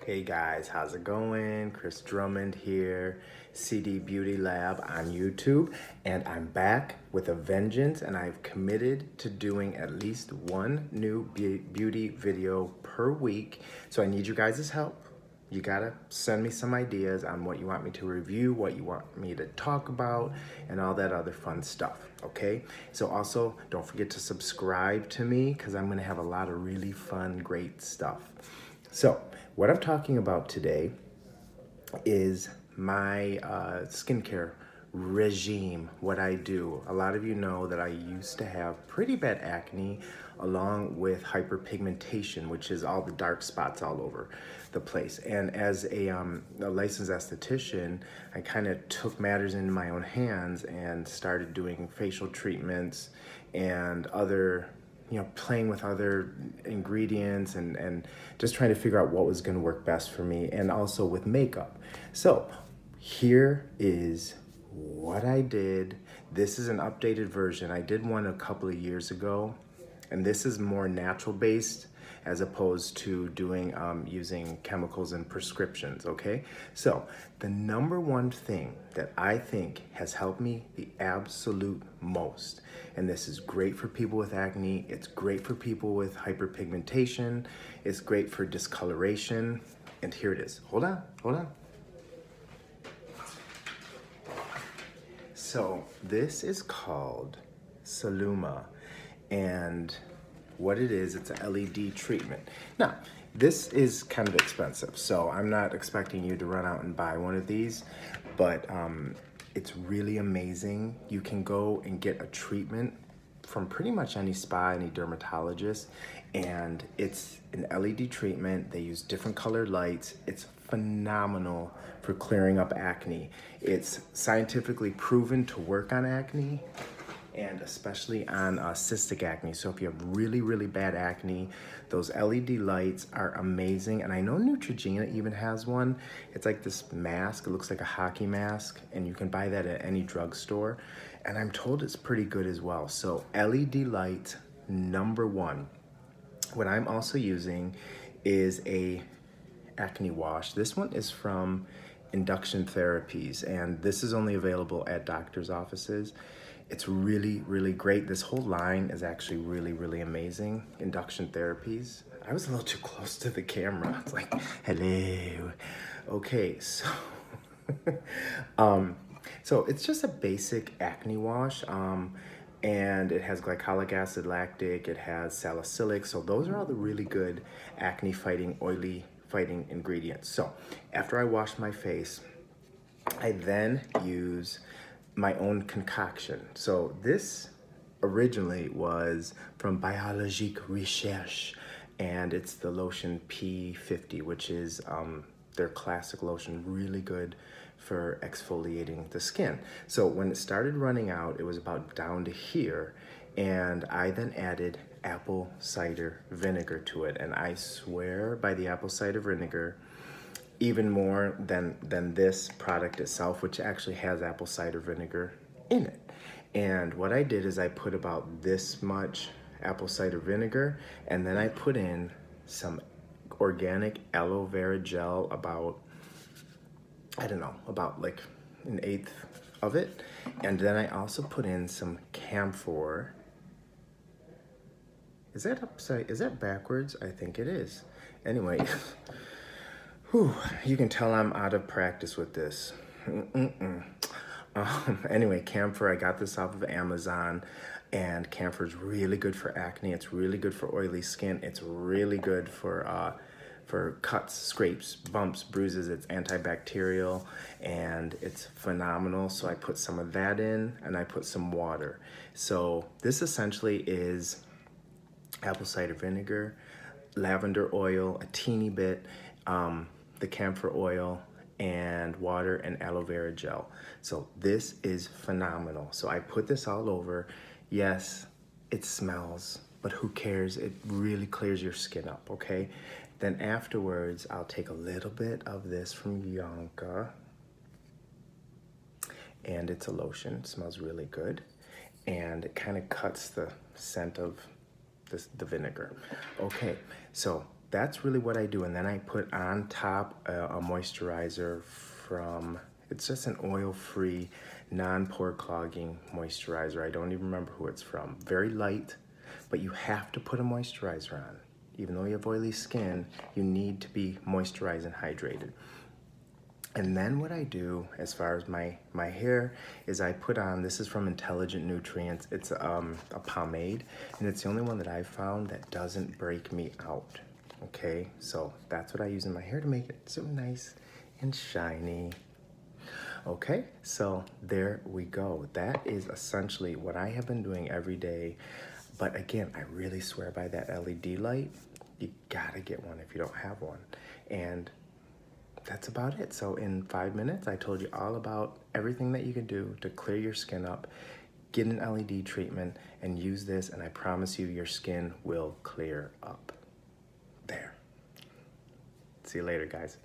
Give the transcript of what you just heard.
Hey guys, how's it going? Chris Drummond here, CD Beauty Lab on YouTube, and I'm back with a vengeance, and I've committed to doing at least one new beauty video per week. So I need you guys' help. You gotta send me some ideas on what you want me to review, what you want me to talk about, and all that other fun stuff, okay? So also, don't forget to subscribe to me because I'm gonna have a lot of really fun, great stuff. So, what I'm talking about today is my skincare regime, what I do. A lot of you know that I used to have pretty bad acne along with hyperpigmentation, which is all the dark spots all over the place. And as a licensed esthetician, I kind of took matters into my own hands and started doing facial treatments and other playing with other ingredients and just trying to figure out what was going to work best for me, and also with makeup. So here is what I did. This is an updated version. I did one a couple of years ago, and this is more natural based as opposed to doing using chemicals and prescriptions, okay? So the number one thing that I think has helped me the absolute most, and this is great for people with acne, it's great for people with hyperpigmentation, it's great for discoloration, and here it is. Hold on. So this is called Saluma, and what it is, it's an LED treatment. Now, this is kind of expensive, so I'm not expecting you to run out and buy one of these, but it's really amazing. You can go and get a treatment from pretty much any spa, any dermatologist, and it's an LED treatment. They use different colored lights. It's phenomenal for clearing up acne. It's scientifically proven to work on acne, and especially on cystic acne. So if you have really, really bad acne, those LED lights are amazing. And I know Neutrogena even has one. It's like this mask, it looks like a hockey mask, and you can buy that at any drugstore. And I'm told it's pretty good as well. So LED light, number one. What I'm also using is a acne wash. This one is from Induction Therapies, and this is only available at doctor's offices. It's really, really great. This whole line is actually really, really amazing. Induction Therapies. I was a little too close to the camera. It's like, hello. Okay, so so it's just a basic acne wash, and it has glycolic acid, lactic, it has salicylic. So those are all the really good acne fighting, oily fighting ingredients. So after I wash my face, I then use my own concoction. So this originally was from Biologique Recherche, and it's the lotion P50, which is their classic lotion, really good for exfoliating the skin. So when it started running out, it was about down to here, and I then added apple cider vinegar to it, and I swear by the apple cider vinegar even more than this product itself, which actually has apple cider vinegar in it. And what I did is I put about this much apple cider vinegar, and then I put in some organic aloe vera gel, about, I don't know, about like an eighth of it. And then I also put in some camphor. Is that upside? Is that backwards? I think it is. Anyway, whew, you can tell I'm out of practice with this. Anyway, camphor, I got this off of Amazon, and camphor is really good for acne. It's really good for oily skin. It's really good for cuts, scrapes, bumps, bruises. It's antibacterial, and it's phenomenal. So I put some of that in, and I put some water. So this essentially is apple cider vinegar, lavender oil, a teeny bit, the camphor oil, and water and aloe vera gel. So this is phenomenal. So I put this all over. Yes, it smells, but who cares? It really clears your skin up, okay? Then afterwards, I'll take a little bit of this from Yonka, and it's a lotion. It smells really good, and it kind of cuts the scent of the vinegar. Okay, so that's really what I do. And then I put on top a moisturizer from, it's just an oil-free, non-pore clogging moisturizer. I don't even remember who it's from. Very light, but you have to put a moisturizer on. Even though you have oily skin, you need to be moisturized and hydrated. And then what I do as far as my hair is I put on, this is from Intelligent Nutrients. It's a pomade, and it's the only one that I've found that doesn't break me out. Okay, so that's what I use in my hair to make it so nice and shiny. Okay, so there we go. That is essentially what I have been doing every day. But again, I really swear by that LED light. You gotta get one if you don't have one. And that's about it. So in 5 minutes, I told you all about everything that you can do to clear your skin up, get an LED treatment, and use this, and I promise you your skin will clear up. There. See you later, guys.